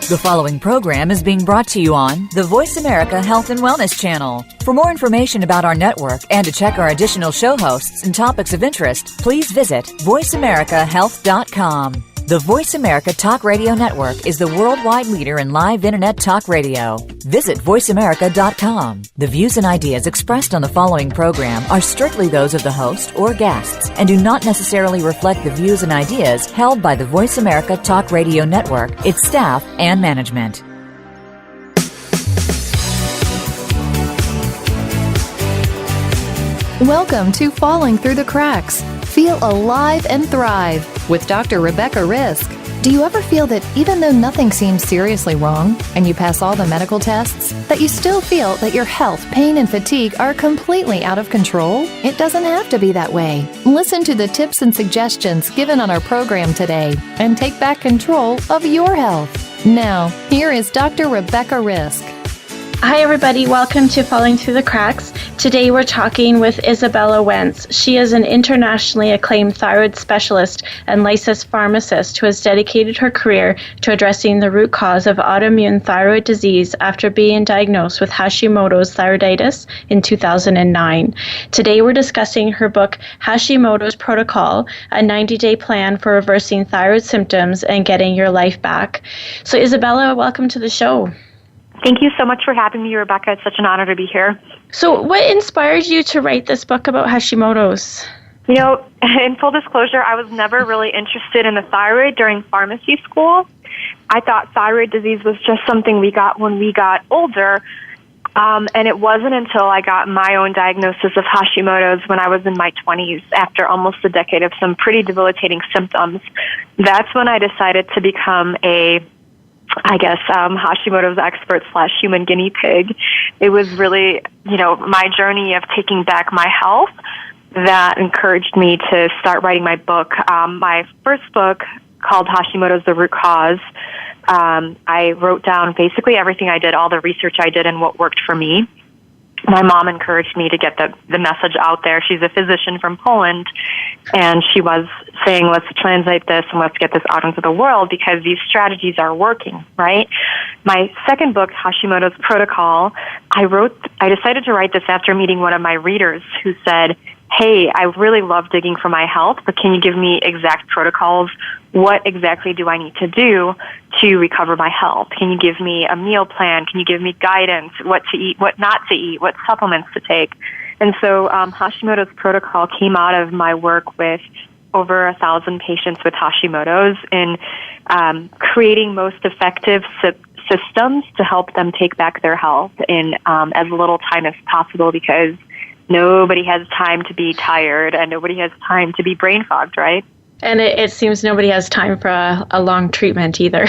The following program is being brought to you on the VoiceAmerica Health and Wellness Channel. For more information about our network and to check our additional show hosts and topics of interest, please visit voiceamericahealth.com. The Voice America Talk Radio Network is the worldwide leader in live Internet talk radio. Visit voiceamerica.com. The views and ideas expressed on the following program are strictly those of the host or guests and do not necessarily reflect the views and ideas held by the Voice America Talk Radio Network, its staff, and management. Welcome to Falling Through the Cracks. Feel alive and thrive with Dr. Rebecca Risk. Do you ever feel that even though nothing seems seriously wrong and you pass all the medical tests, that you still feel that your health, pain, and fatigue are completely out of control? It doesn't have to be that way. Listen to the tips and suggestions given on our program today and take back control of your health. Now, here is Dr. Rebecca Risk. Hi everybody, welcome to Falling Through the Cracks. Today we're talking with Izabella Wentz. She is an internationally acclaimed thyroid specialist and licensed pharmacist who has dedicated her career to addressing the root cause of autoimmune thyroid disease after being diagnosed with Hashimoto's Thyroiditis in 2009. Today we're discussing her book, Hashimoto's Protocol, a 90-day plan for reversing thyroid symptoms and getting your life back. So Izabella, welcome to the show. Thank you so much for having me, Rebecca. It's such an honor to be here. So what inspired you to write this book about Hashimoto's? You know, in full disclosure, I was never really interested in the thyroid during pharmacy school. I thought thyroid disease was just something we got when we got older. And it wasn't until I got my own diagnosis of Hashimoto's when I was in my 20s, after almost a decade of some pretty debilitating symptoms. That's when I decided to become Hashimoto's expert / human guinea pig. It was really, my journey of taking back my health that encouraged me to start writing my book. My first book, called Hashimoto's The Root Cause, I wrote down basically everything I did, all the research I did, and what worked for me. My mom encouraged me to get the message out there. She's a physician from Poland, and she was saying, let's translate this and let's get this out into the world because these strategies are working, right? My second book, Hashimoto's Protocol, I decided to write this after meeting one of my readers who said, hey, I really love digging for my health, but can you give me exact protocols? What exactly do I need to do to recover my health? Can you give me a meal plan? Can you give me guidance? What to eat, what not to eat, what supplements to take? And so Hashimoto's Protocol came out of my work with over 1,000 patients with Hashimoto's in creating most effective systems to help them take back their health in as little time as possible, because nobody has time to be tired and nobody has time to be brain fogged, right? And it seems nobody has time for a long treatment either.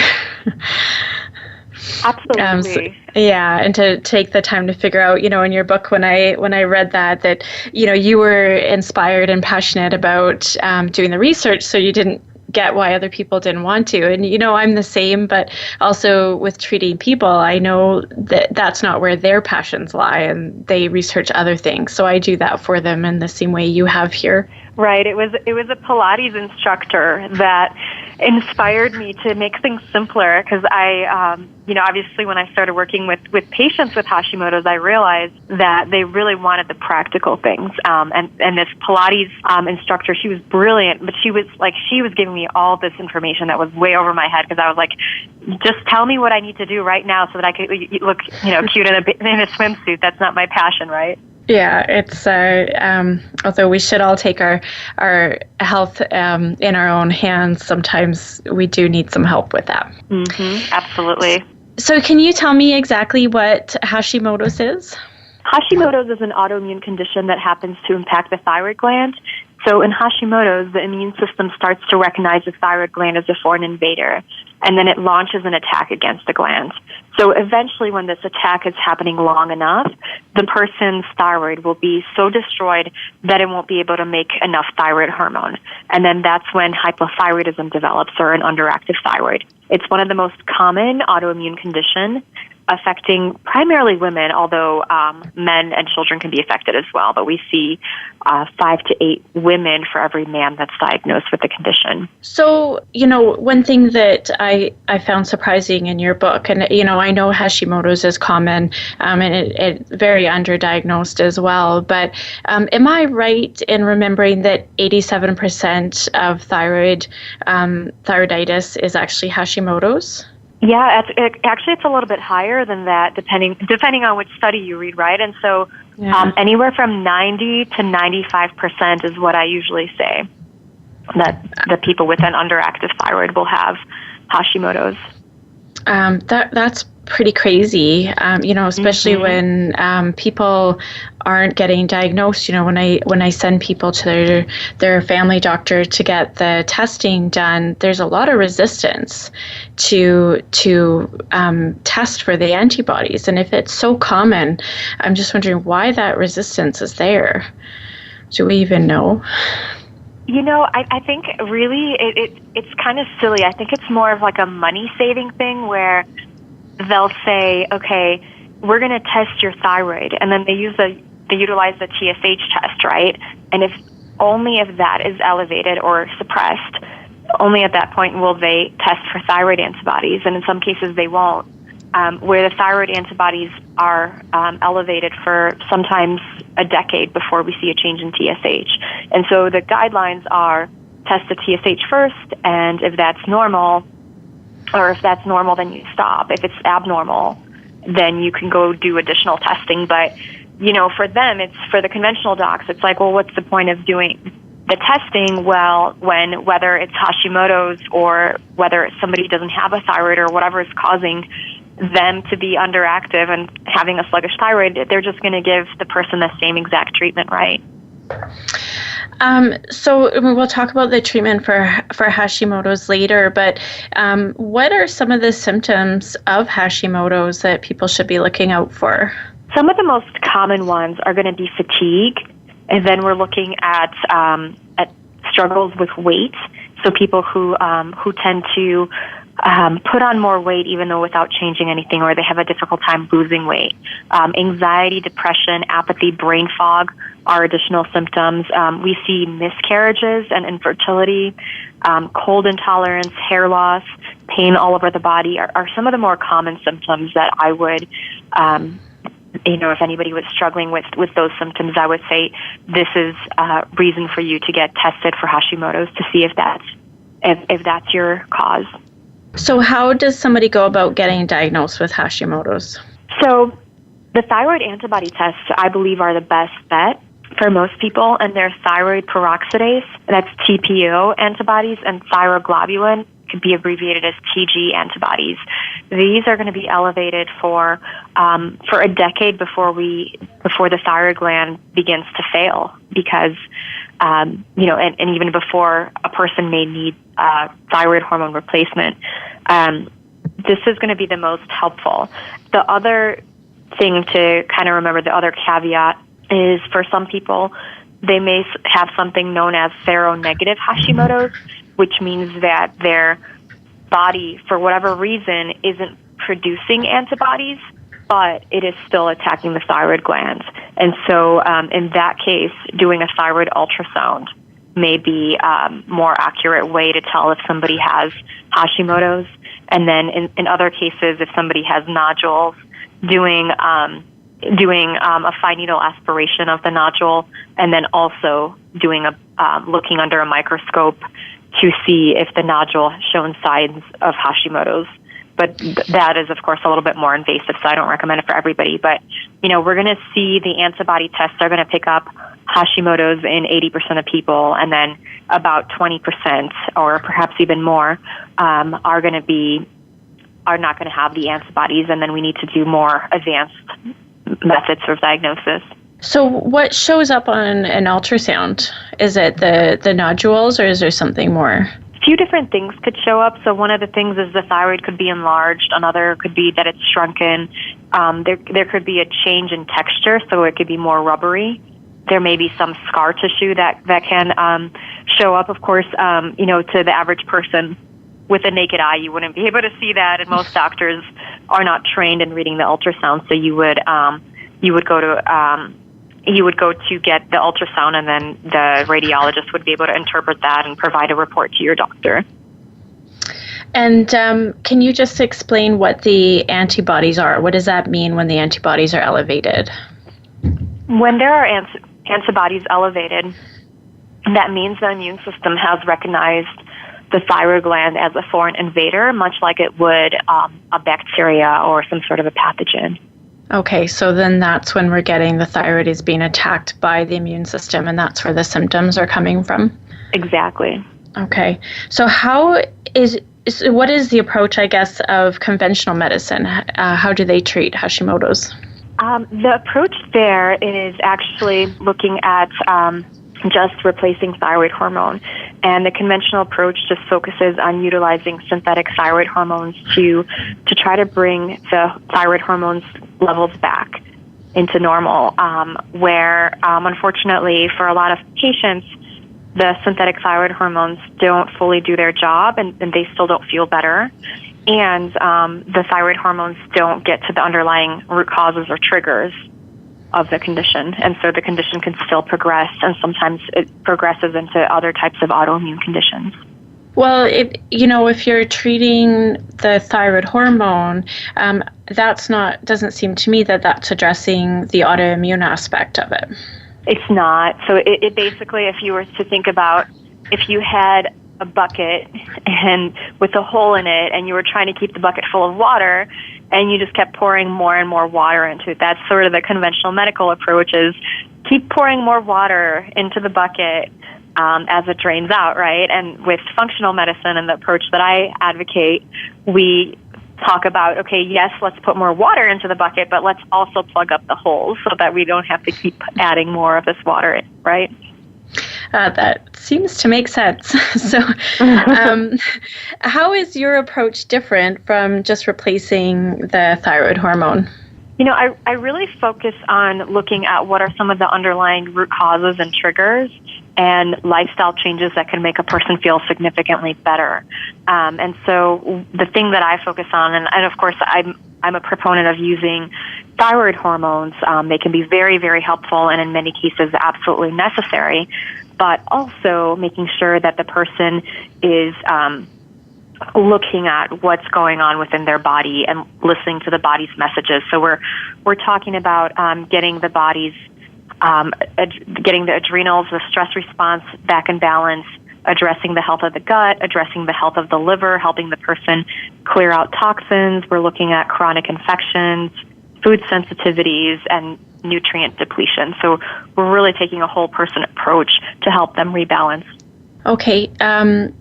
Absolutely. And to take the time to figure out, in your book, when I read that, you were inspired and passionate about doing the research, so you didn't get why other people didn't want to. And, I'm the same, but also with treating people, I know that that's not where their passions lie, and they research other things. So I do that for them in the same way you have here. Right. It was a Pilates instructor that inspired me to make things simpler, because I, obviously when I started working with patients with Hashimoto's, I realized that they really wanted the practical things. And this Pilates instructor, she was brilliant, but she was giving me all this information that was way over my head, because I was like, just tell me what I need to do right now so that I could look, cute in a swimsuit. That's not my passion, right? Yeah, it's although we should all take our health in our own hands, sometimes we do need some help with that. Mm-hmm, absolutely. So can you tell me exactly what Hashimoto's is? Hashimoto's is an autoimmune condition that happens to impact the thyroid gland. So in Hashimoto's, the immune system starts to recognize the thyroid gland as a foreign invader, and then it launches an attack against the gland. So eventually, when this attack is happening long enough, the person's thyroid will be so destroyed that it won't be able to make enough thyroid hormone. And then that's when hypothyroidism develops, or an underactive thyroid. It's one of the most common autoimmune conditions. affecting primarily women, although men and children can be affected as well. But we see 5 to 8 women for every man that's diagnosed with the condition. So, one thing that I found surprising in your book, and, I know Hashimoto's is common and it's very underdiagnosed as well, but am I right in remembering that 87% of thyroiditis is actually Hashimoto's? Yeah, actually it's a little bit higher than that, depending on which study you read, right? And so anywhere from 90 to 95% is what I usually say that the people with an underactive thyroid will have Hashimoto's. That's pretty crazy, especially when people aren't getting diagnosed. When I send people to their family doctor to get the testing done, there's a lot of resistance to test for the antibodies. And if it's so common, I'm just wondering why that resistance is there. Do we even know? I think really it's kind of silly. I think it's more of like a money-saving thing where they'll say, okay, we're going to test your thyroid, and then they utilize the TSH test, right? And if that is elevated or suppressed, only at that point will they test for thyroid antibodies, and in some cases they won't. Where the thyroid antibodies are elevated for sometimes a decade before we see a change in TSH. And so the guidelines are test the TSH first, and if that's normal, then you stop. If it's abnormal, then you can go do additional testing. But, for them, for the conventional docs, it's like, well, what's the point of doing the testing? Well, whether it's Hashimoto's or whether somebody doesn't have a thyroid or whatever is causing them to be underactive and having a sluggish thyroid, they're just going to give the person the same exact treatment, right? So we'll talk about the treatment for Hashimoto's later, but what are some of the symptoms of Hashimoto's that people should be looking out for? Some of the most common ones are going to be fatigue, and then we're looking at struggles with weight. So people who tend to put on more weight even though without changing anything, or they have a difficult time losing weight. Anxiety, depression, apathy, brain fog are additional symptoms. We see miscarriages and infertility, cold intolerance, hair loss, pain all over the body are some of the more common symptoms that I would, if anybody was struggling with those symptoms, I would say this is a reason for you to get tested for Hashimoto's to see if that's your cause. So how does somebody go about getting diagnosed with Hashimoto's? So the thyroid antibody tests, I believe, are the best bet for most people, and they're thyroid peroxidase, that's TPO antibodies, and thyroglobulin, could be abbreviated as TG antibodies. These are going to be elevated for a decade before the thyroid gland begins to fail, because and even before a person may need thyroid hormone replacement. This is going to be the most helpful. The other thing to kind of remember, the other caveat, is for some people, they may have something known as seronegative Hashimoto's, which means that their body, for whatever reason, isn't producing antibodies, but it is still attacking the thyroid glands. And so in that case, doing a thyroid ultrasound may be a more accurate way to tell if somebody has Hashimoto's. And then in other cases, if somebody has nodules, doing a fine needle aspiration of the nodule, and then also doing looking under a microscope to see if the nodule has shown signs of Hashimoto's. But that is, of course, a little bit more invasive, so I don't recommend it for everybody. But, we're going to see the antibody tests are going to pick up Hashimoto's in 80% of people, and then about 20%, or perhaps even more, are not going to have the antibodies, and then we need to do more advanced methods of diagnosis. So what shows up on an ultrasound? Is it the nodules, or is there something more? A few different things could show up. So one of the things is the thyroid could be enlarged. Another could be that it's shrunken. There could be a change in texture, so it could be more rubbery. There may be some scar tissue that can show up. Of course, to the average person with a naked eye, you wouldn't be able to see that, and most doctors are not trained in reading the ultrasound. So you would go to get the ultrasound, and then the radiologist would be able to interpret that and provide a report to your doctor. And can you just explain what the antibodies are? What does that mean when the antibodies are elevated? When there are antibodies elevated, that means the immune system has recognized the thyroid gland as a foreign invader, much like it would a bacteria or some sort of a pathogen. Okay, so then that's when we're getting the thyroid is being attacked by the immune system, and that's where the symptoms are coming from? Exactly. Okay, so what is the approach, I guess, of conventional medicine? How do they treat Hashimoto's? The approach there is actually looking at just replacing thyroid hormone. And the conventional approach just focuses on utilizing synthetic thyroid hormones to try to bring the thyroid hormones levels back into normal, where unfortunately for a lot of patients, the synthetic thyroid hormones don't fully do their job, and they still don't feel better. And the thyroid hormones don't get to the underlying root causes or triggers of the condition. And so the condition can still progress, and sometimes it progresses into other types of autoimmune conditions. Well, if you're treating the thyroid hormone, doesn't seem to me that that's addressing the autoimmune aspect of it. It's not. So it basically, if you were to think about, if you had a bucket and with a hole in it, and you were trying to keep the bucket full of water, and you just kept pouring more and more water into it, that's sort of the conventional medical approach, is keep pouring more water into the bucket as it drains out, right? And with functional medicine and the approach that I advocate, we talk about, okay, yes, let's put more water into the bucket, but let's also plug up the holes so that we don't have to keep adding more of this water, right? That seems to make sense. So how is your approach different from just replacing the thyroid hormone? I really focus on looking at what are some of the underlying root causes and triggers and lifestyle changes that can make a person feel significantly better. And so the thing that I focus on, and of course I'm a proponent of using thyroid hormones. They can be very, very helpful, and in many cases absolutely necessary, but also making sure that the person is looking at what's going on within their body and listening to the body's messages. So we're talking about getting the body's getting the adrenals, the stress response back in balance, addressing the health of the gut, addressing the health of the liver, helping the person clear out toxins. We're looking at chronic infections, food sensitivities, and nutrient depletion. So we're really taking a whole person approach to help them rebalance. Okay,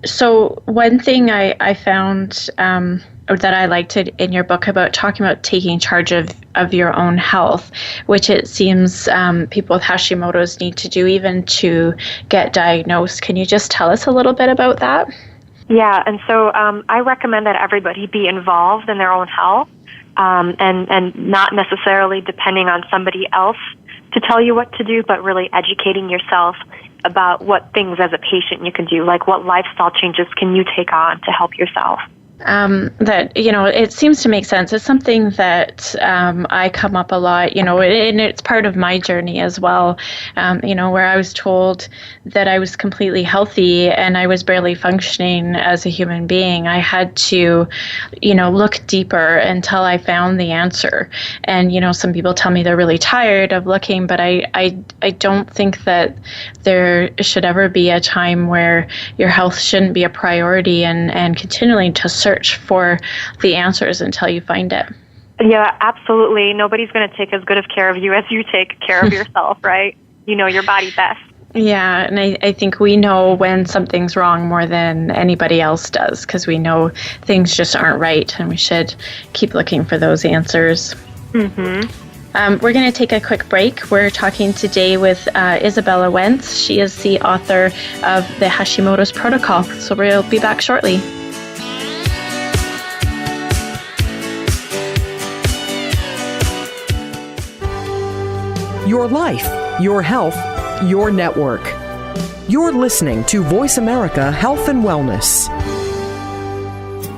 so one thing I found that I liked it in your book about talking about taking charge of your own health, which it seems people with Hashimoto's need to do even to get diagnosed. Can you just tell us a little bit about that? Yeah, and so I recommend that everybody be involved in their own health and not necessarily depending on somebody else to tell you what to do, but really educating yourself about what things as a patient you can do, like what lifestyle changes can you take on to help yourself. It seems to make sense. It's something that I come up a lot, and it's part of my journey as well, where I was told that I was completely healthy and I was barely functioning as a human being. I had to, look deeper until I found the answer. And, some people tell me they're really tired of looking, but I don't think that there should ever be a time where your health shouldn't be a priority and continuing to search for the answers until you find it. Yeah, absolutely. Nobody's going to take as good of care of you as you take care of yourself, right? You know your body best. Yeah, and I think we know when something's wrong more than anybody else does, because we know things just aren't right, and we should keep looking for those answers. Mm-hmm. We're going to take a quick break. We're talking today with Izabella Wentz. She is the author of the Hashimoto's Protocol, so we'll be back shortly. Your life, your health, your network. You're listening to Voice America Health and Wellness.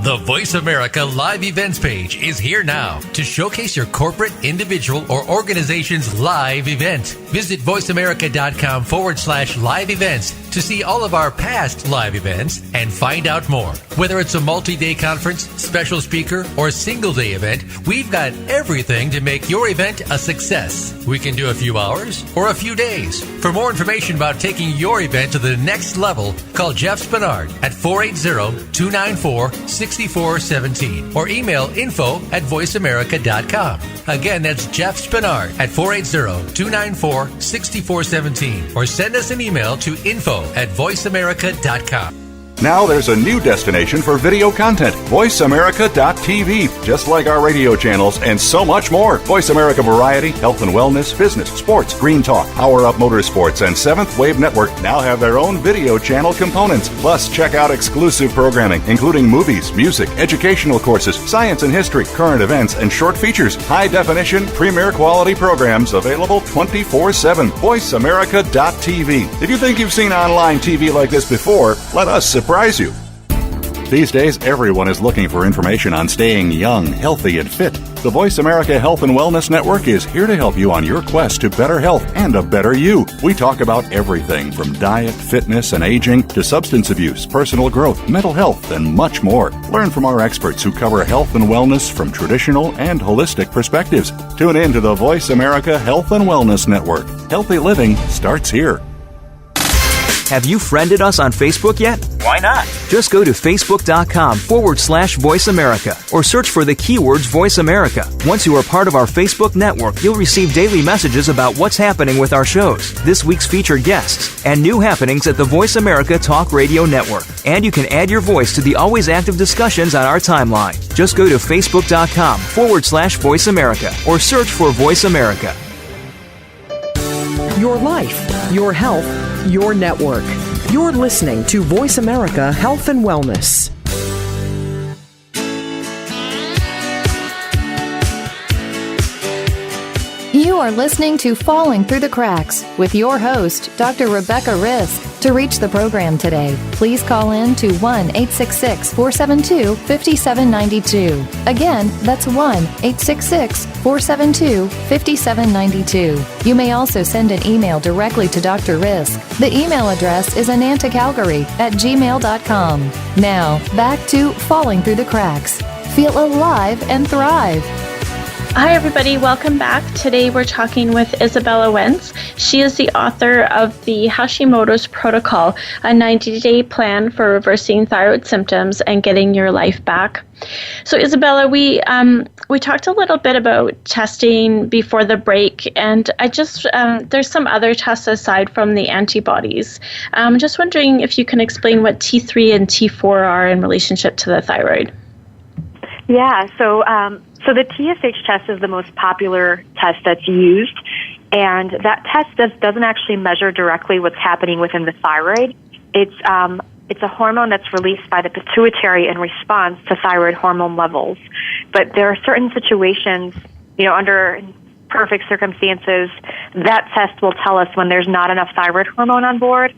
The Voice America Live Events page is here now to showcase your corporate, individual, or organization's live event. Visit voiceamerica.com/live events to see all of our past live events and find out more. Whether it's a multi-day conference, special speaker, or single-day event, we've got everything to make your event a success. We can do a few hours or a few days. For more information about taking your event to the next level, call Jeff Spinard at 480-294-6417 or email info@voiceamerica.com. Again, that's Jeff Spinard at 480-294-6417 or send us an email to info@voiceamerica.com. Now there's a new destination for video content, VoiceAmerica.tv. Just like our radio channels and so much more. Voice America Variety, Health and Wellness, Business, Sports, Green Talk, Power Up Motorsports, and Seventh Wave Network now have their own video channel components. Plus, check out exclusive programming, including movies, music, educational courses, science and history, current events, and short features. High-definition, premier quality programs available 24/7. VoiceAmerica.tv. If you think you've seen online TV like this before, let us surprise you. These days, everyone is looking for information on staying young, healthy, and fit. The Voice America Health and Wellness Network is here to help you on your quest to better health and a better you. We talk about everything from diet, fitness, and aging to substance abuse, personal growth, mental health, and much more. Learn from our experts who cover health and wellness from traditional and holistic perspectives. Tune in to the Voice America Health and Wellness Network. Healthy living starts here. Have you friended us on Facebook yet? Why not? Just go to facebook.com/Voice America or search for the keywords Voice America. Once you are part of our Facebook network, you'll receive daily messages about what's happening with our shows, this week's featured guests, and new happenings at the Voice America Talk Radio Network. And you can add your voice to the always active discussions on our timeline. Just go to facebook.com/Voice America or search for Voice America. Your life, your health, your network. You're listening to Voice America Health and Wellness. You are listening to Falling Through the Cracks with your host, Dr. Rebecca Risk. To reach the program today, please call in to 1-866-472-5792. Again, that's 1-866-472-5792. You may also send an email directly to Dr. Risk. The email address is anantacalgary@gmail.com. Now, back to Falling Through the Cracks. Feel alive and thrive. Hi, everybody. Welcome back. Today we're talking with Izabella Wentz. She is the author of the Hashimoto's Protocol, a 90-day plan for reversing thyroid symptoms and getting your life back. So, Izabella, we talked a little bit about testing before the break, and there's some other tests aside from the antibodies. I'm just wondering if you can explain what T3 and T4 are in relationship to the thyroid. Yeah, so the TSH test is the most popular test that's used, and that test doesn't actually measure directly what's happening within the thyroid. It's a hormone that's released by the pituitary in response to thyroid hormone levels. But there are certain situations, under perfect circumstances, that test will tell us when there's not enough thyroid hormone on board.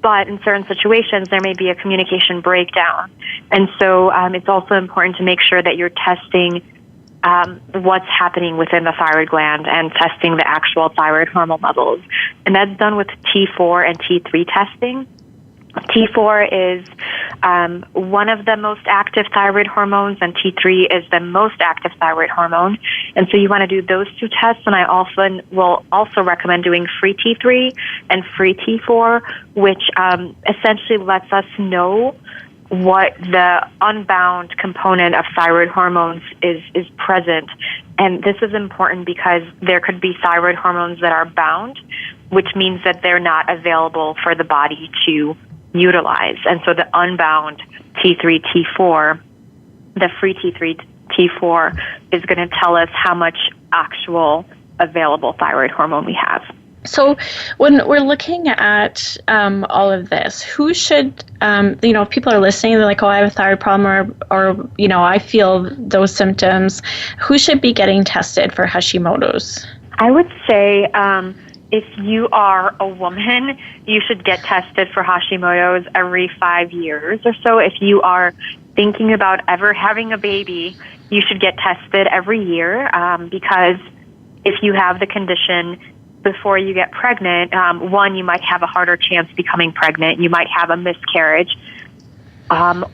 But in certain situations, there may be a communication breakdown. And so it's also important to make sure that you're testing what's happening within the thyroid gland and testing the actual thyroid hormone levels. And that's done with T4 and T3 testing. T4 is one of the most active thyroid hormones, and T3 is the most active thyroid hormone. And so you want to do those two tests, and I often will also recommend doing free T3 and free T4, which essentially lets us know what the unbound component of thyroid hormones is present. And this is important because there could be thyroid hormones that are bound, which means that they're not available for the body to utilize. And so the unbound T3, T4, the free T3, T4 is going to tell us how much actual available thyroid hormone we have. So when we're looking at all of this, who should, if people are listening, they're like, oh, I have a thyroid problem or I feel those symptoms, who should be getting tested for Hashimoto's? I would say if you are a woman, you should get tested for Hashimoto's every 5 years or so. If you are thinking about ever having a baby, you should get tested every year because if you have the condition before you get pregnant, one, you might have a harder chance becoming pregnant. You might have a miscarriage,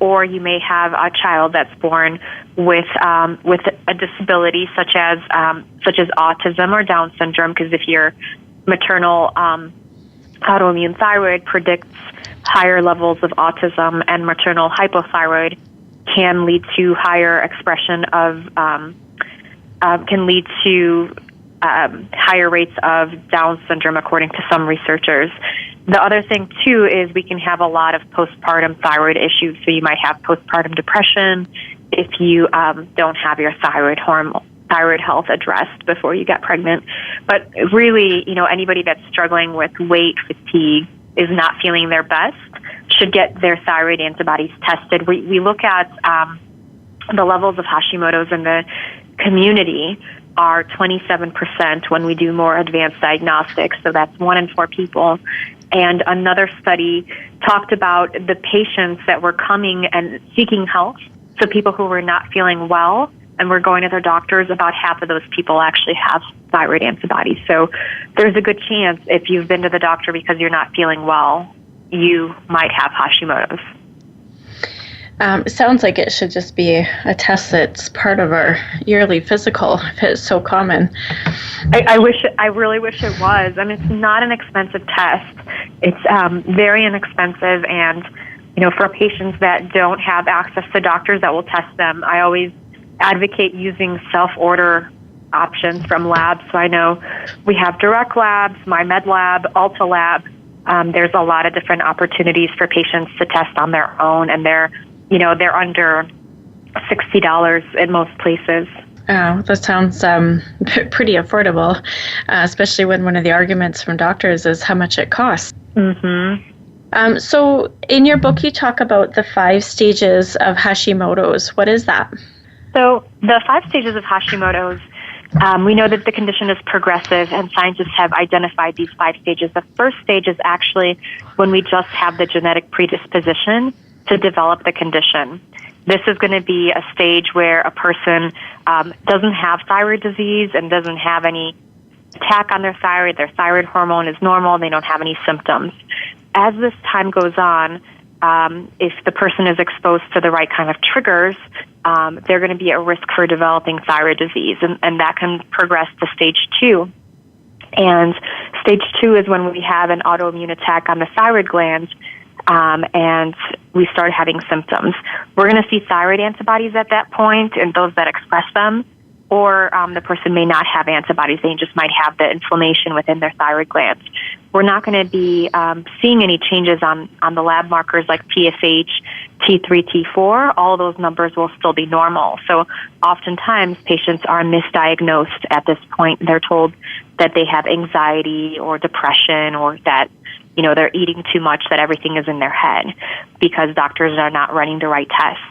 or you may have a child that's born with a disability such as autism or Down syndrome. Because if your maternal autoimmune thyroid predicts higher levels of autism, and maternal hypothyroid can lead to higher expression of can lead to higher rates of Down syndrome, according to some researchers. The other thing, too, is we can have a lot of postpartum thyroid issues. So you might have postpartum depression if you don't have your thyroid health addressed before you get pregnant. But really, anybody that's struggling with weight fatigue, is not feeling their best, should get their thyroid antibodies tested. We look at the levels of Hashimoto's in the community are 27% when we do more advanced diagnostics. So that's 1 in 4 people. And another study talked about the patients that were coming and seeking help. So people who were not feeling well and were going to their doctors, about half of those people actually have thyroid antibodies. So there's a good chance if you've been to the doctor because you're not feeling well, you might have Hashimoto's. It sounds like it should just be a test that's part of our yearly physical if it's so common. I really wish it was. I mean, it's not an expensive test. It's very inexpensive, and for patients that don't have access to doctors that will test them, I always advocate using self-order options from labs. So I know we have Direct Labs, My Med Lab, Ulta Lab. There's a lot of different opportunities for patients to test on their own, and they're under $60 in most places. Oh, that sounds pretty affordable, especially when one of the arguments from doctors is how much it costs. Mm-hmm. So in your book, you talk about the 5 stages of Hashimoto's. What is that? So the 5 stages of Hashimoto's, we know that the condition is progressive, and scientists have identified these 5 stages. The first stage is actually when we just have the genetic predisposition to develop the condition. This is going to be a stage where a person doesn't have thyroid disease and doesn't have any attack on their thyroid hormone is normal, they don't have any symptoms. As this time goes on, if the person is exposed to the right kind of triggers, they're going to be at risk for developing thyroid disease, and that can progress to stage 2. And stage 2 is when we have an autoimmune attack on the thyroid gland, and we start having symptoms. We're going to see thyroid antibodies at that point, and those that express them, or the person may not have antibodies. They just might have the inflammation within their thyroid glands. We're not going to be seeing any changes on the lab markers like TSH, T3, T4. All of those numbers will still be normal. So oftentimes patients are misdiagnosed at this point. They're told that they have anxiety or depression, or that they're eating too much, that everything is in their head, because doctors are not running the right tests.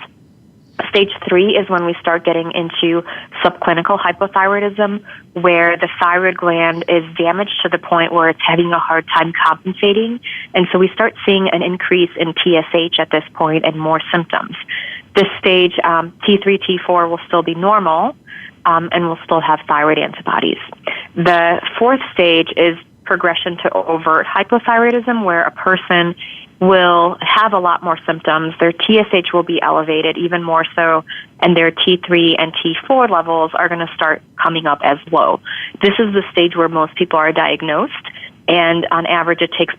Stage 3 is when we start getting into subclinical hypothyroidism, where the thyroid gland is damaged to the point where it's having a hard time compensating. And so we start seeing an increase in TSH at this point and more symptoms. This stage, T3, T4 will still be normal, and we'll still have thyroid antibodies. The 4th stage is progression to overt hypothyroidism, where a person will have a lot more symptoms. Their TSH will be elevated even more so, and their T3 and T4 levels are going to start coming up as low. This is the stage where most people are diagnosed, and on average it takes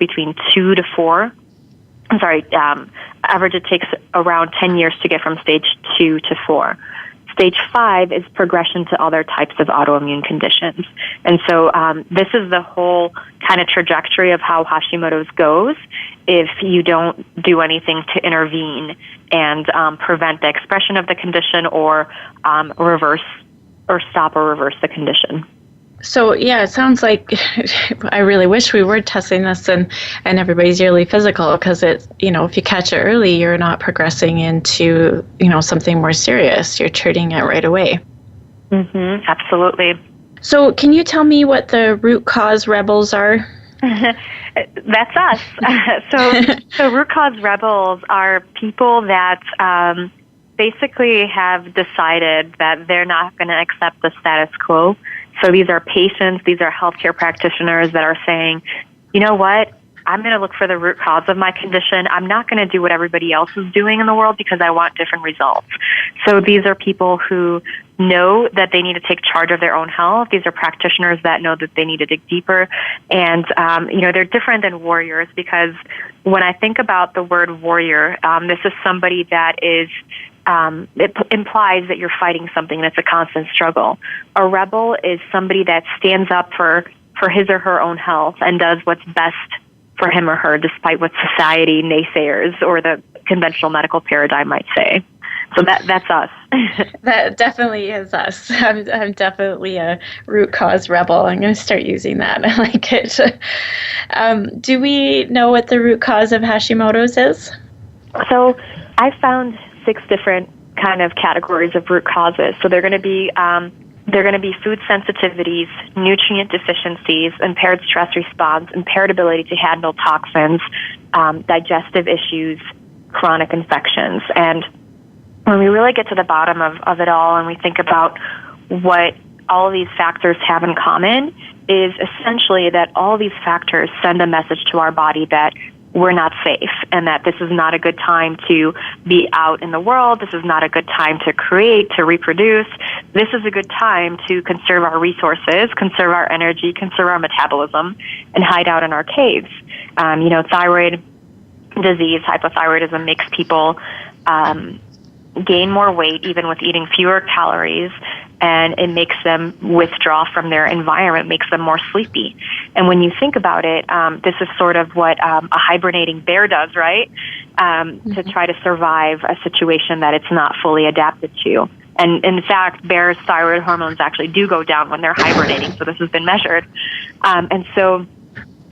average it takes around 10 years to get from stage 2 to 4. Stage 5 is progression to other types of autoimmune conditions. And so this is the whole kind of trajectory of how Hashimoto's goes if you don't do anything to intervene and prevent the expression of the condition, or reverse or stop or reverse the condition. So, yeah, it sounds like I really wish we were testing this and everybody's yearly physical, because it, if you catch it early, you're not progressing into, something more serious. You're treating it right away. Mm-hmm, absolutely. So can you tell me what the root cause rebels are? That's us. So root cause rebels are people that basically have decided that they're not going to accept the status quo. So these are patients, these are healthcare practitioners that are saying, you know what, I'm going to look for the root cause of my condition. I'm not going to do what everybody else is doing in the world because I want different results. So these are people who know that they need to take charge of their own health. These are practitioners that know that they need to dig deeper. And, they're different than warriors, because when I think about the word warrior, this is somebody that is, it implies that you're fighting something and it's a constant struggle. A rebel is somebody that stands up for his or her own health and does what's best for him or her, despite what society, naysayers, or the conventional medical paradigm might say. So that's us. That definitely is us. I'm definitely a root cause rebel. I'm going to start using that. I like it. Do we know what the root cause of Hashimoto's is? So I found 6 different kind of categories of root causes. So they're going to be food sensitivities, nutrient deficiencies, impaired stress response, impaired ability to handle toxins, digestive issues, chronic infections. And when we really get to the bottom of it all and we think about what all of these factors have in common, is essentially that all these factors send a message to our body that we're not safe and that this is not a good time to be out in the world. This is not a good time to create, to reproduce. This is a good time to conserve our resources, conserve our energy, conserve our metabolism, and hide out in our caves. Thyroid disease, hypothyroidism, makes people gain more weight even with eating fewer calories, and it makes them withdraw from their environment, makes them more sleepy. And when you think about it, this is sort of what a hibernating bear does, right? To try to survive a situation that it's not fully adapted to. And in fact, bears' thyroid hormones actually do go down when they're hibernating, so this has been measured. And so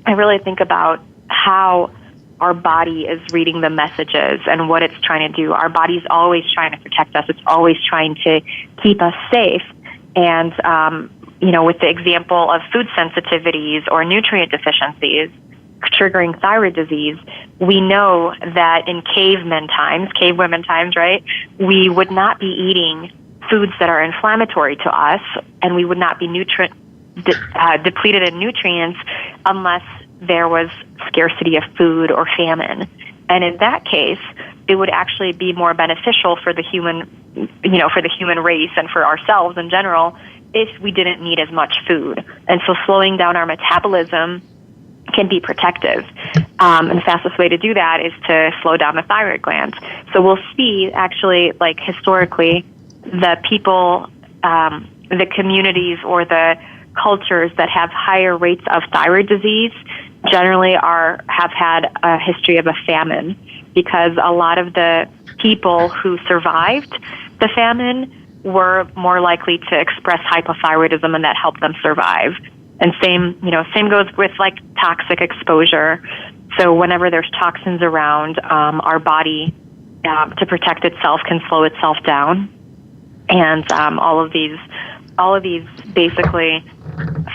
I really think about how our body is reading the messages and what it's trying to do. Our body's always trying to protect us. It's always trying to keep us safe. And, with the example of food sensitivities or nutrient deficiencies triggering thyroid disease, we know that in cavewomen times, right, we would not be eating foods that are inflammatory to us, and we would not be depleted in nutrients unless there was scarcity of food or famine. And in that case, it would actually be more beneficial for the human race and for ourselves in general if we didn't need as much food. And so slowing down our metabolism can be protective. And the fastest way to do that is to slow down the thyroid glands. So we'll see actually, like historically, the people, the communities or the cultures that have higher rates of thyroid disease generally have had a history of a famine, because a lot of the people who survived the famine were more likely to express hypothyroidism, and that helped them survive. And same goes with like toxic exposure. So whenever there's toxins around, our body, to protect itself, can slow itself down. And all of these basically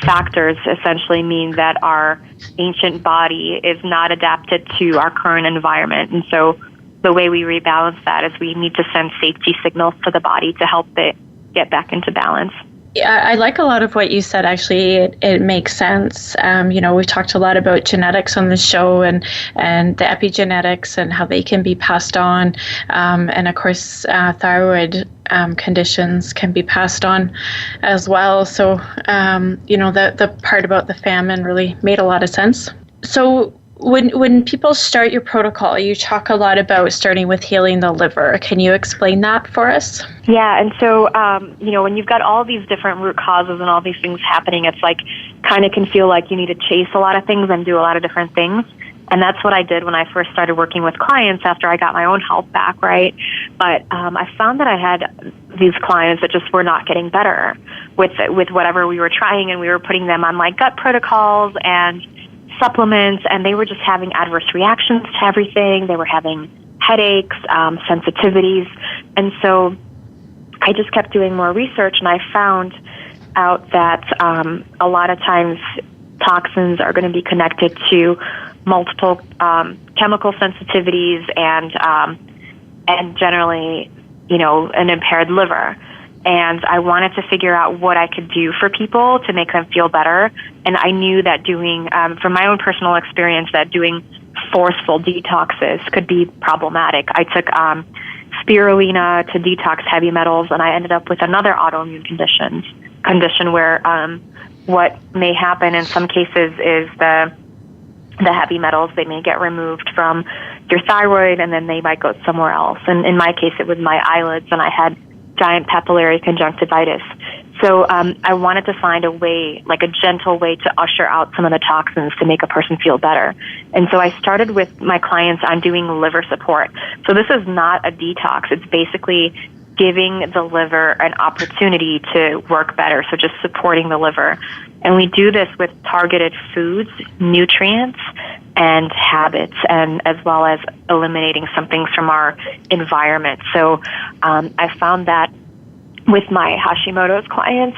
factors essentially mean that our ancient body is not adapted to our current environment. And so the way we rebalance that is we need to send safety signals to the body to help it get back into balance. Yeah, I like a lot of what you said, actually. It makes sense. We've talked a lot about genetics on the show and the epigenetics and how they can be passed on. And of course, thyroid conditions can be passed on as well. So, the part about the famine really made a lot of sense. So when people start your protocol, you talk a lot about starting with healing the liver. Can you explain that for us? Yeah, and so, when you've got all these different root causes and all these things happening, it's like kind of can feel like you need to chase a lot of things and do a lot of different things. And that's what I did when I first started working with clients after I got my own health back, right? But I found that I had these clients that just were not getting better with whatever we were trying, and we were putting them on like gut protocols and supplements, and they were just having adverse reactions to everything. They were having headaches, sensitivities. And so I just kept doing more research, and I found out that a lot of times toxins are going to be connected to multiple chemical sensitivities and generally an impaired liver. And I wanted to figure out what I could do for people to make them feel better. And I knew that doing, from my own personal experience, that doing forceful detoxes could be problematic. I took spirulina to detox heavy metals, and I ended up with another autoimmune condition where what may happen in some cases is the heavy metals, they may get removed from your thyroid, and then they might go somewhere else. And in my case, it was my eyelids, and I had giant papillary conjunctivitis. So I wanted to find a way, like a gentle way to usher out some of the toxins to make a person feel better. And so I started with my clients on doing liver support. So this is not a detox. It's basically giving the liver an opportunity to work better, so just supporting the liver. And we do this with targeted foods, nutrients, and habits, and as well as eliminating some things from our environment. So I found that with my Hashimoto's clients,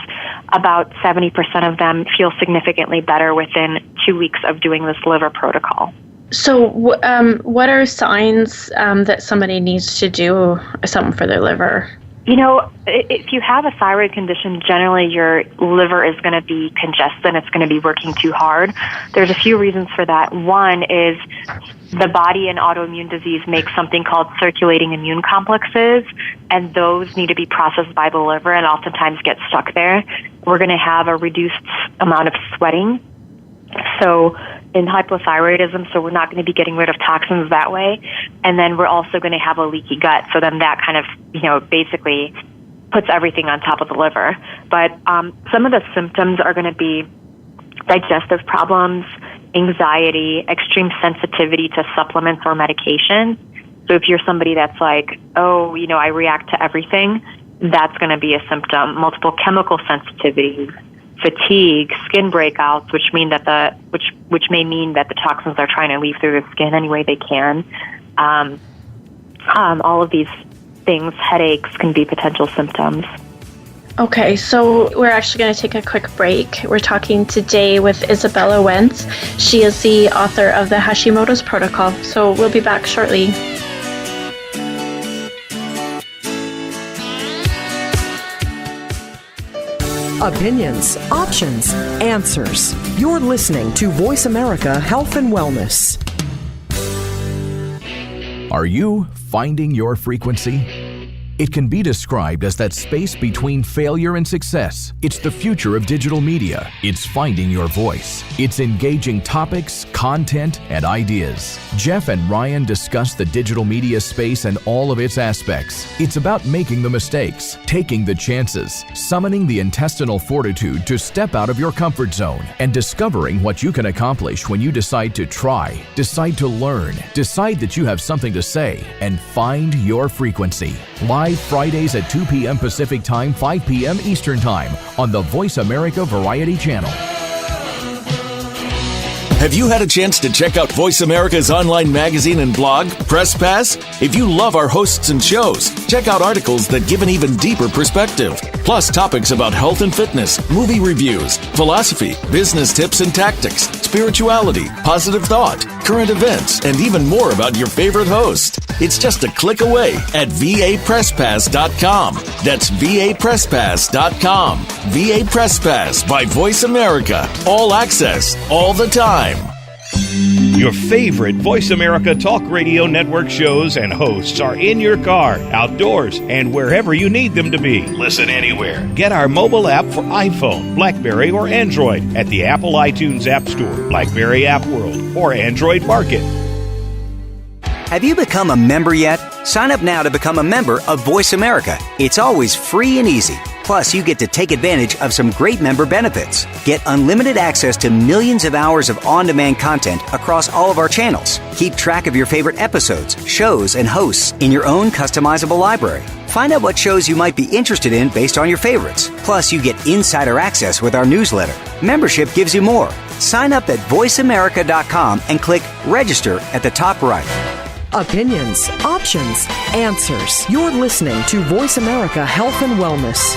about 70% of them feel significantly better within 2 weeks of doing this liver protocol. So what are signs that somebody needs to do something for their liver? If you have a thyroid condition, generally your liver is going to be congested. It's going to be working too hard. There's a few reasons for that. One is the body in autoimmune disease makes something called circulating immune complexes, and those need to be processed by the liver and oftentimes get stuck there. We're going to have a reduced amount of sweating. So in hypothyroidism, so we're not going to be getting rid of toxins that way. And then we're also going to have a leaky gut. So then that kind of, basically puts everything on top of the liver. But some of the symptoms are going to be digestive problems, anxiety, extreme sensitivity to supplements or medication. So if you're somebody that's like, I react to everything, that's going to be a symptom. Multiple chemical sensitivities, fatigue, skin breakouts, which may mean that the toxins are trying to leave through the skin any way they can. All of these things, headaches, can be potential symptoms. Okay, so we're actually going to take a quick break. We're talking today with Izabella Wentz. She is the author of the Hashimoto's Protocol. So we'll be back shortly. Opinions, options, answers. You're listening to Voice America Health and Wellness. Are you finding your frequency? It can be described as that space between failure and success. It's the future of digital media. It's finding your voice. It's engaging topics, content, and ideas. Jeff and Ryan discuss the digital media space and all of its aspects. It's about making the mistakes, taking the chances, summoning the intestinal fortitude to step out of your comfort zone, and discovering what you can accomplish when you decide to try, decide to learn, decide that you have something to say, and find your frequency. Live Fridays at 2 p.m. Pacific Time, 5 p.m. Eastern Time on the Voice America Variety Channel. Have you had a chance to check out Voice America's online magazine and blog, Press Pass? If you love our hosts and shows, check out articles that give an even deeper perspective. Plus topics about health and fitness, movie reviews, philosophy, business tips and tactics, spirituality, positive thought, current events, and even more about your favorite host. It's just a click away at vapresspass.com. That's vapresspass.com. VA Press Pass by Voice America. All access, all the time. Your favorite Voice America Talk Radio Network shows and hosts are in your car, outdoors, and wherever you need them to be. Listen anywhere. Get our mobile app for iPhone, BlackBerry, or Android at the Apple iTunes App Store, BlackBerry App World, or Android Market. Have you become a member yet? Sign up now to become a member of Voice America. It's always free and easy. Plus, you get to take advantage of some great member benefits. Get unlimited access to millions of hours of on-demand content across all of our channels. Keep track of your favorite episodes, shows, and hosts in your own customizable library. Find out what shows you might be interested in based on your favorites. Plus, you get insider access with our newsletter. Membership gives you more. Sign up at voiceamerica.com and click Register at the top right. Opinions, options, answers. You're listening to Voice America Health and Wellness.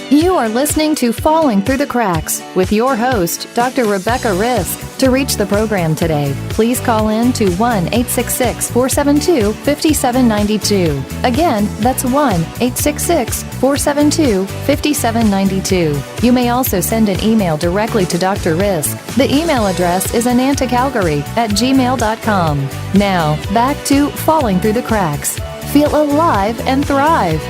You are listening to Falling Through the Cracks with your host, Dr. Rebecca Risk. To reach the program today, please call in to 1-866-472-5792. Again, that's 1-866-472-5792. You may also send an email directly to Dr. Risk. The email address is anantacalgary@gmail.com. Now, back to Falling Through the Cracks. Feel alive and thrive.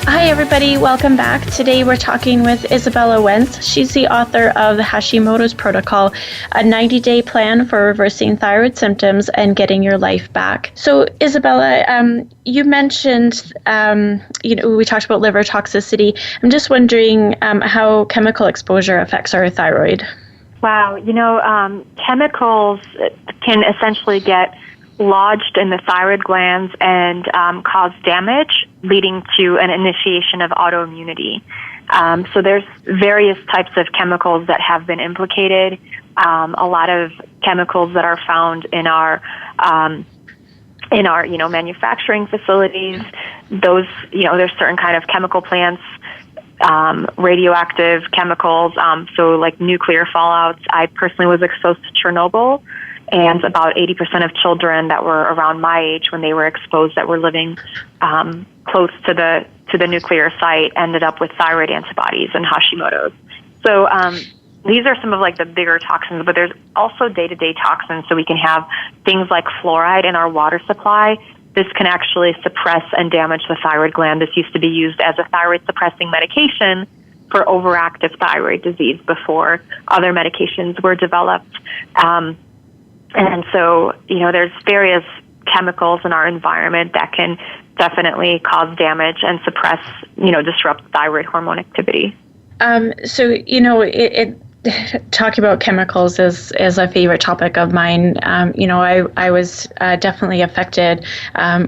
Hi, everybody. Welcome back. Today we're talking with Izabella Wentz. She's the author of the Hashimoto's Protocol, a 90-day plan for reversing thyroid symptoms and getting your life back. So, Izabella, you mentioned, we talked about liver toxicity. I'm just wondering how chemical exposure affects our thyroid. Wow. Chemicals can essentially get lodged in the thyroid glands and cause damage, leading to an initiation of autoimmunity. So there's various types of chemicals that have been implicated. A lot of chemicals that are found in our manufacturing facilities. Those, there's certain kind of chemical plants, radioactive chemicals. So like nuclear fallouts. I personally was exposed to Chernobyl. And about 80% of children that were around my age when they were exposed, that were living close to the nuclear site, ended up with thyroid antibodies and Hashimoto's. So these are some of like the bigger toxins, but there's also day-to-day toxins. So we can have things like fluoride in our water supply. This can actually suppress and damage the thyroid gland. This used to be used as a thyroid-suppressing medication for overactive thyroid disease before other medications were developed. And so, there's various chemicals in our environment that can definitely cause damage and suppress, disrupt thyroid hormone activity. Talking about chemicals is a favorite topic of mine. I was definitely affected,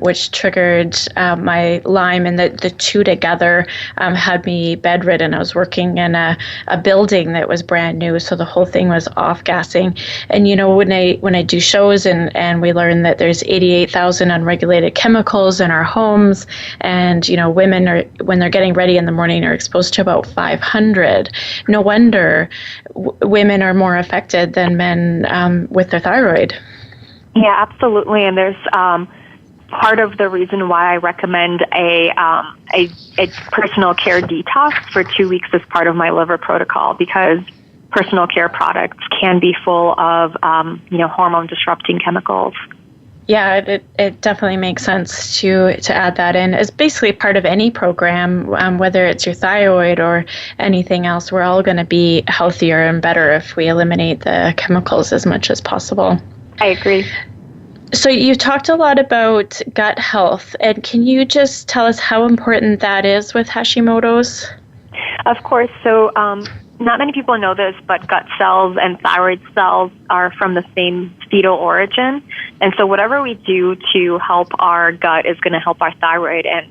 which triggered my Lyme, and the two together had me bedridden. I was working in a building that was brand new, so the whole thing was off-gassing. And when I do shows and we learn that there's 88,000 unregulated chemicals in our homes, and women are, when they're getting ready in the morning, are exposed to about 500. No wonder women are more affected than men with their thyroid. Yeah, absolutely. And there's part of the reason why I recommend a personal care detox for 2 weeks as part of my liver protocol, because personal care products can be full of hormone disrupting chemicals. Yeah, it definitely makes sense to add that in. It's basically part of any program, whether it's your thyroid or anything else. We're all going to be healthier and better if we eliminate the chemicals as much as possible. I agree. So you talked a lot about gut health, and can you just tell us how important that is with Hashimoto's? Of course. So not many people know this, but gut cells and thyroid cells are from the same fetal origin. And so whatever we do to help our gut is going to help our thyroid, and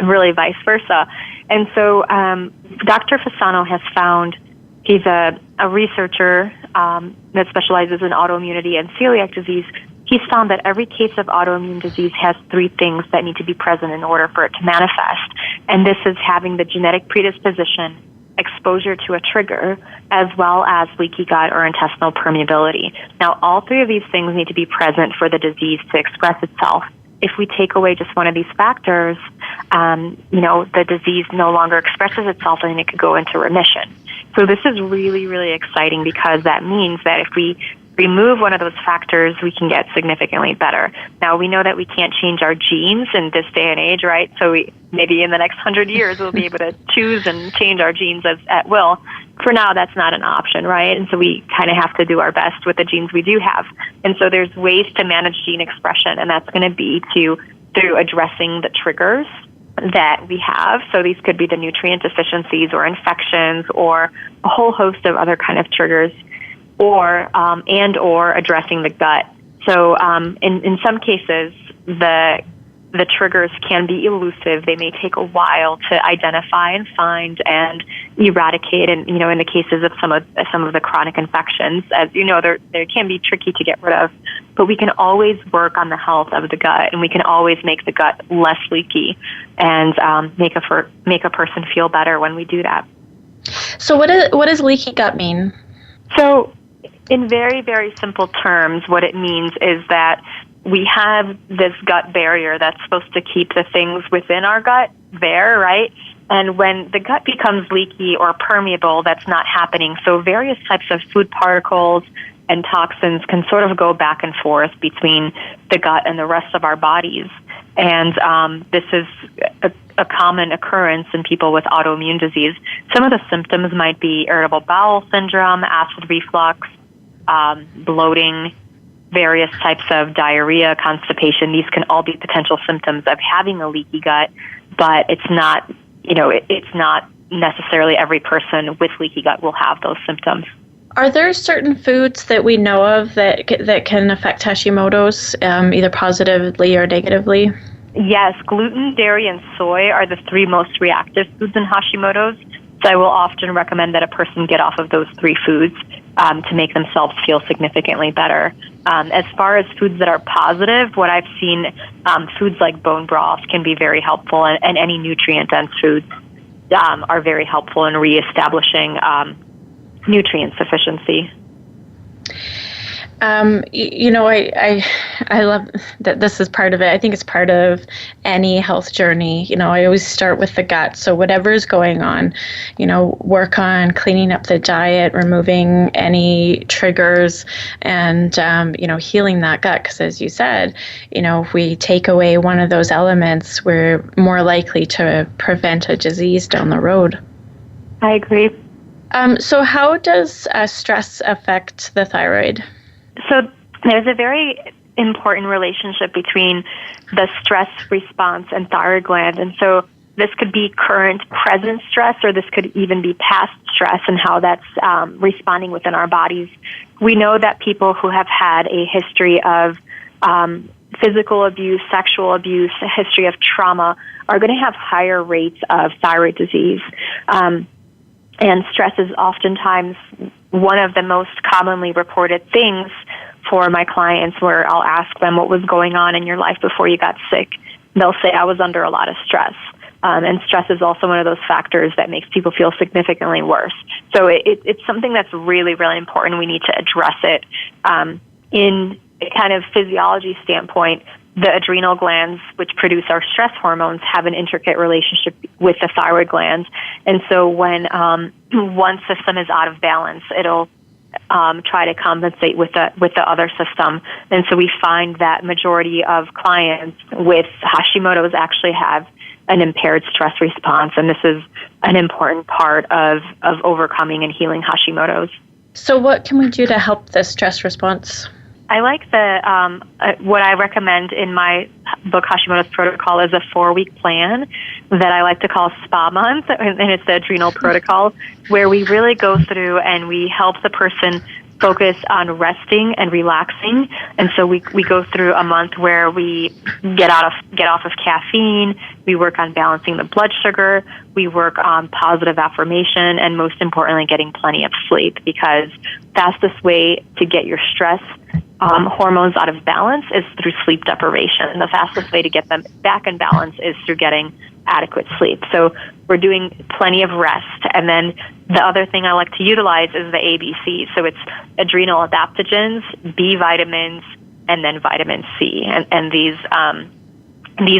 really vice versa. And so Dr. Fasano has found, he's a researcher that specializes in autoimmunity and celiac disease. He's found that every case of autoimmune disease has three things that need to be present in order for it to manifest. And this is having the genetic predisposition, exposure to a trigger, as well as leaky gut or intestinal permeability. Now, all three of these things need to be present for the disease to express itself. If we take away just one of these factors, the disease no longer expresses itself and it could go into remission. So this is really, really exciting, because that means that if we remove one of those factors, we can get significantly better. Now, we know that we can't change our genes in this day and age, right? So maybe in the next 100 years, we'll be able to choose and change our genes at will. For now, that's not an option, right? And so we kind of have to do our best with the genes we do have. And so there's ways to manage gene expression, and that's going to be through addressing the triggers that we have. So these could be the nutrient deficiencies or infections or a whole host of other kind of triggers, or addressing the gut. So in some cases, the triggers can be elusive. They may take a while to identify and find and eradicate. And in the cases of some of the chronic infections, as you know, they can be tricky to get rid of. But we can always work on the health of the gut, and we can always make the gut less leaky and make a person feel better when we do that. So what does leaky gut mean? So in very, very simple terms, what it means is that we have this gut barrier that's supposed to keep the things within our gut there, right? And when the gut becomes leaky or permeable, that's not happening. So various types of food particles and toxins can sort of go back and forth between the gut and the rest of our bodies. And this is a common occurrence in people with autoimmune disease. Some of the symptoms might be irritable bowel syndrome, acid reflux, bloating, various types of diarrhea, constipation. These can all be potential symptoms of having a leaky gut, but it's not, it's not necessarily every person with leaky gut will have those symptoms. Are there certain foods that we know of that can affect Hashimoto's, either positively or negatively? Yes, gluten, dairy, and soy are the three most reactive foods in Hashimoto's. So I will often recommend that a person get off of those three foods to make themselves feel significantly better. As far as foods that are positive, what I've seen, foods like bone broth can be very helpful, and any nutrient-dense foods are very helpful in reestablishing nutrient sufficiency. I love that this is part of it. I think it's part of any health journey. I always start with the gut. So whatever's going on, work on cleaning up the diet, removing any triggers, and, healing that gut. Because as you said, if we take away one of those elements, we're more likely to prevent a disease down the road. I agree. So how does stress affect the thyroid? So there's a very important relationship between the stress response and thyroid gland. And so this could be current present stress, or this could even be past stress and how that's responding within our bodies. We know that people who have had a history of physical abuse, sexual abuse, a history of trauma are going to have higher rates of thyroid disease. And stress is oftentimes one of the most commonly reported things for my clients, where I'll ask them, what was going on in your life before you got sick? They'll say, I was under a lot of stress. And stress is also one of those factors that makes people feel significantly worse. So it's something that's really, really important. We need to address it. In a kind of physiology standpoint, the adrenal glands, which produce our stress hormones, have an intricate relationship with the thyroid glands. And so when one system is out of balance, it'll try to compensate with the other system. And so we find that majority of clients with Hashimoto's actually have an impaired stress response, and this is an important part of overcoming and healing Hashimoto's. So what can we do to help the stress response? I like what I recommend in my book, Hashimoto's Protocol, is a 4-week plan that I like to call Spa Month, and it's the adrenal protocol, where we really go through and we help the person focus on resting and relaxing. And so we go through a month where we get off of caffeine, we work on balancing the blood sugar, we work on positive affirmation, and most importantly, getting plenty of sleep, because fastest way to get your stress hormones out of balance is through sleep deprivation. And the fastest way to get them back in balance is through getting adequate sleep. So we're doing plenty of rest. And then the other thing I like to utilize is the ABC. So it's adrenal adaptogens, B vitamins, and then vitamin C. And these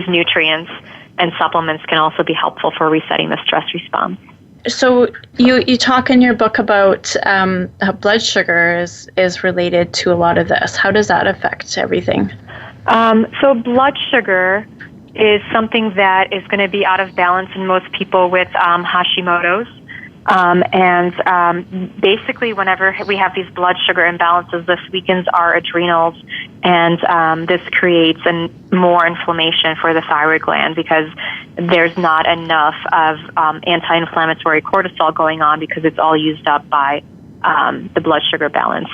nutrients and supplements can also be helpful for resetting the stress response. So you talk in your book about how blood sugar is related to a lot of this. How does that affect everything? So blood sugar is something that is going to be out of balance in most people with Hashimoto's. Basically, whenever we have these blood sugar imbalances, this weakens our adrenals, and this creates more inflammation for the thyroid gland, because there's not enough of anti-inflammatory cortisol going on, because it's all used up by the blood sugar balance.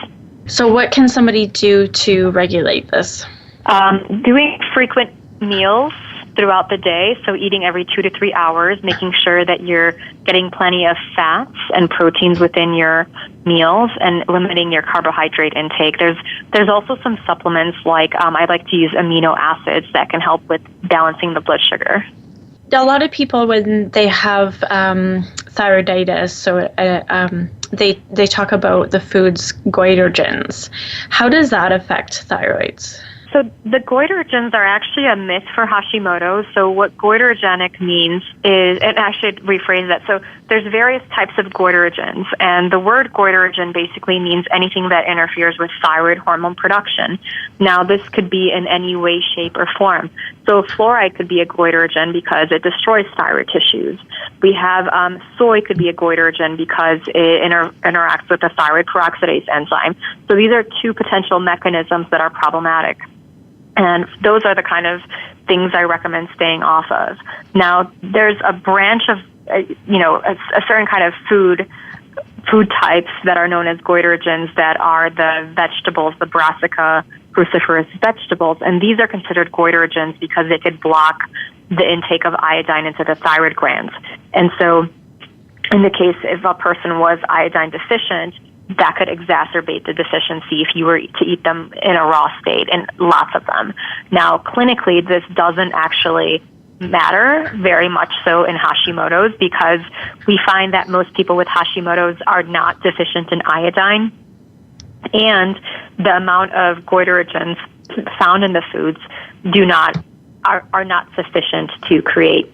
So what can somebody do to regulate this? Doing frequent meals throughout the day, so eating every 2 to 3 hours, making sure that you're getting plenty of fats and proteins within your meals, and limiting your carbohydrate intake. There's also some supplements like I like to use amino acids that can help with balancing the blood sugar. A lot of people, when they have thyroiditis, so they talk about the food's goitrogens. How does that affect thyroids? So the goitrogens are actually a myth for Hashimoto's. So what goitrogenic means is, and I should rephrase that. So there's various types of goitrogens, and the word goitrogen basically means anything that interferes with thyroid hormone production. Now, this could be in any way, shape, or form. So fluoride could be a goitrogen because it destroys thyroid tissues. We have soy could be a goitrogen because it interacts with the thyroid peroxidase enzyme. So these are two potential mechanisms that are problematic. And those are the kind of things I recommend staying off of. Now, there's a branch of, a certain kind of food types that are known as goitrogens that are the vegetables, the brassica cruciferous vegetables. And these are considered goitrogens because they could block the intake of iodine into the thyroid glands. And so in the case if a person was iodine deficient, that could exacerbate the deficiency if you were to eat them in a raw state, and lots of them. Now, clinically, this doesn't actually matter very much so in Hashimoto's because we find that most people with Hashimoto's are not deficient in iodine, and the amount of goitrogens found in the foods are not sufficient to create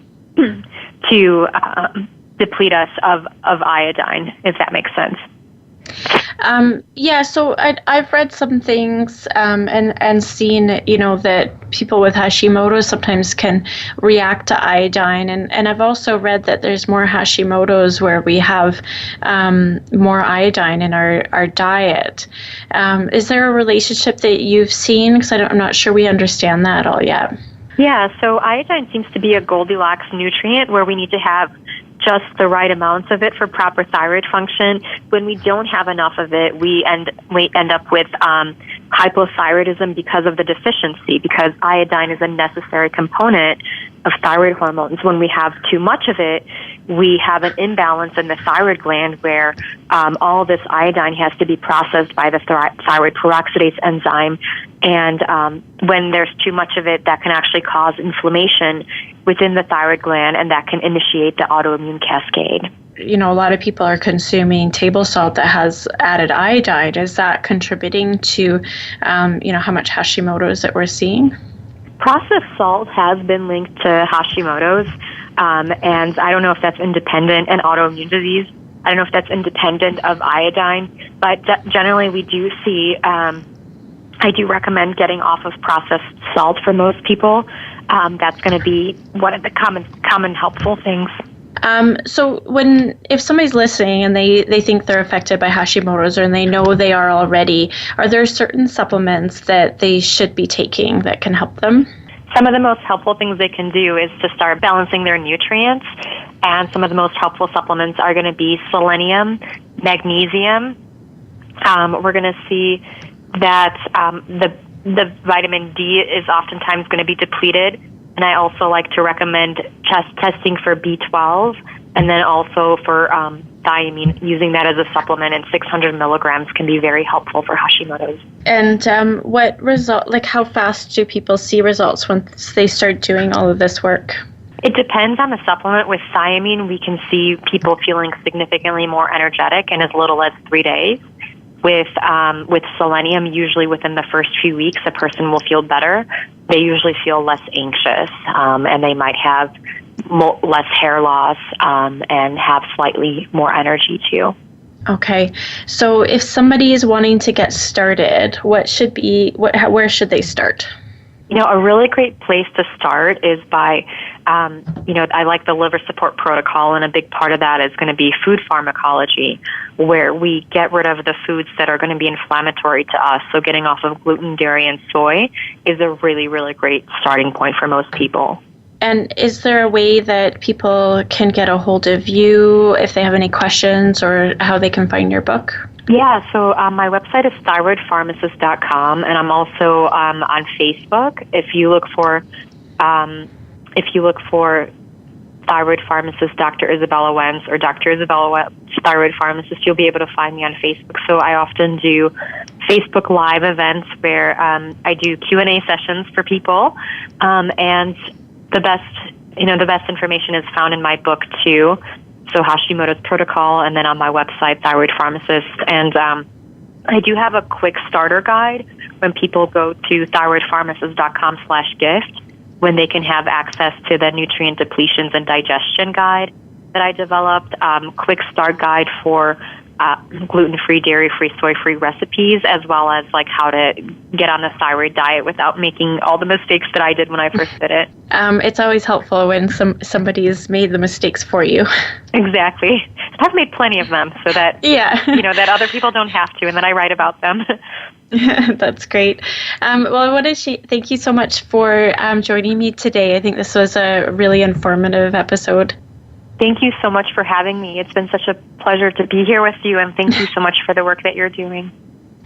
deplete us of iodine, if that makes sense. So I've read some things and seen, that people with Hashimoto's sometimes can react to iodine. And I've also read that there's more Hashimoto's where we have more iodine in our diet. Is there a relationship that you've seen? Because I'm not sure we understand that at all yet. Yeah, so iodine seems to be a Goldilocks nutrient where we need to have just the right amounts of it for proper thyroid function. When we don't have enough of it, we end up with hypothyroidism because of the deficiency, because iodine is a necessary component of thyroid hormones. When we have too much of it, we have an imbalance in the thyroid gland where all this iodine has to be processed by the thyroid peroxidase enzyme. And when there's too much of it, that can actually cause inflammation within the thyroid gland, and that can initiate the autoimmune cascade. A lot of people are consuming table salt that has added iodine. Is that contributing to, how much Hashimoto's that we're seeing? Processed salt has been linked to Hashimoto's, and I don't know if that's independent, and autoimmune disease. I don't know if that's independent of iodine, but generally we do see, I do recommend getting off of processed salt for most people. That's going to be one of the common helpful things. So if somebody's listening and they think they're affected by Hashimoto's and they know they are already, are there certain supplements that they should be taking that can help them? Some of the most helpful things they can do is to start balancing their nutrients, and some of the most helpful supplements are going to be selenium, magnesium. We're going to see that the vitamin D is oftentimes going to be depleted. And I also like to recommend testing for B12, and then also for thiamine, using that as a supplement, and 600 milligrams can be very helpful for Hashimoto's. And how fast do people see results once they start doing all of this work? It depends on the supplement. With thiamine, we can see people feeling significantly more energetic in as little as 3 days. With selenium, usually within the first few weeks, a person will feel better. They usually feel less anxious, and they might have less hair loss and have slightly more energy too. Okay, so if somebody is wanting to get started, where should they start? A really great place to start is by, I like the liver support protocol, and a big part of that is going to be food pharmacology, where we get rid of the foods that are going to be inflammatory to us. So getting off of gluten, dairy, and soy is a really, really great starting point for most people. And is there a way that people can get a hold of you if they have any questions, or how they can find your book? Yeah, so my website is thyroidpharmacist.com, and I'm also on Facebook. If you look for thyroid pharmacist Dr. Izabella Wentz or Dr. Izabella Wentz thyroid pharmacist, you'll be able to find me on Facebook. So I often do Facebook Live events where I do Q&A sessions for people, and the best information is found in my book too. so Hashimoto's Protocol, and then on my website, Thyroid Pharmacist. And I do have a quick starter guide when people go to thyroidpharmacist.com/gift, when they can have access to the nutrient depletions and digestion guide that I developed, quick start guide for gluten-free, dairy-free, soy-free recipes, as well as like how to get on the thyroid diet without making all the mistakes that I did when I first did it. It's always helpful when somebody's made the mistakes for you. Exactly. I've made plenty of them so that that other people don't have to, and then I write about them. That's great. Well, I want to thank you so much for joining me today. I think this was a really informative episode. Thank you so much for having me. It's been such a pleasure to be here with you, and thank you so much for the work that you're doing.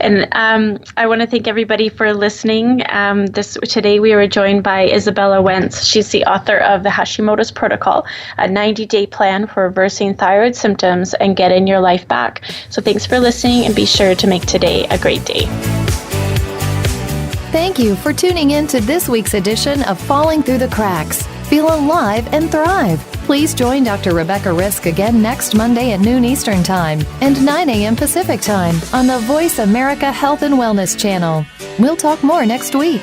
And I want to thank everybody for listening. Today we were joined by Izabella Wentz. She's the author of the Hashimoto's Protocol, a 90-day plan for reversing thyroid symptoms and getting your life back. So thanks for listening, and be sure to make today a great day. Thank you for tuning in to this week's edition of Falling Through the Cracks. Feel alive and thrive. Please join Dr. Rebecca Risk again next Monday at noon Eastern Time and 9 a.m. Pacific Time on the Voice America Health and Wellness channel. We'll talk more next week.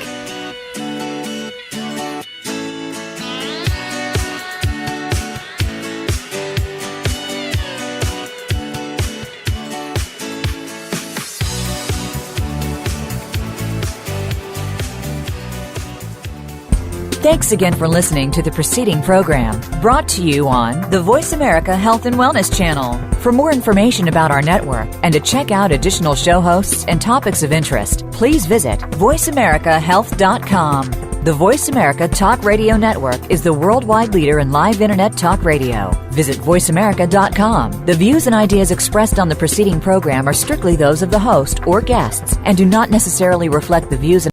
Thanks again for listening to the preceding program, brought to you on the Voice America Health and Wellness channel. For more information about our network and to check out additional show hosts and topics of interest, please visit voiceamericahealth.com. The Voice America Talk Radio Network is the worldwide leader in live Internet talk radio. Visit voiceamerica.com. The views and ideas expressed on the preceding program are strictly those of the host or guests and do not necessarily reflect the views and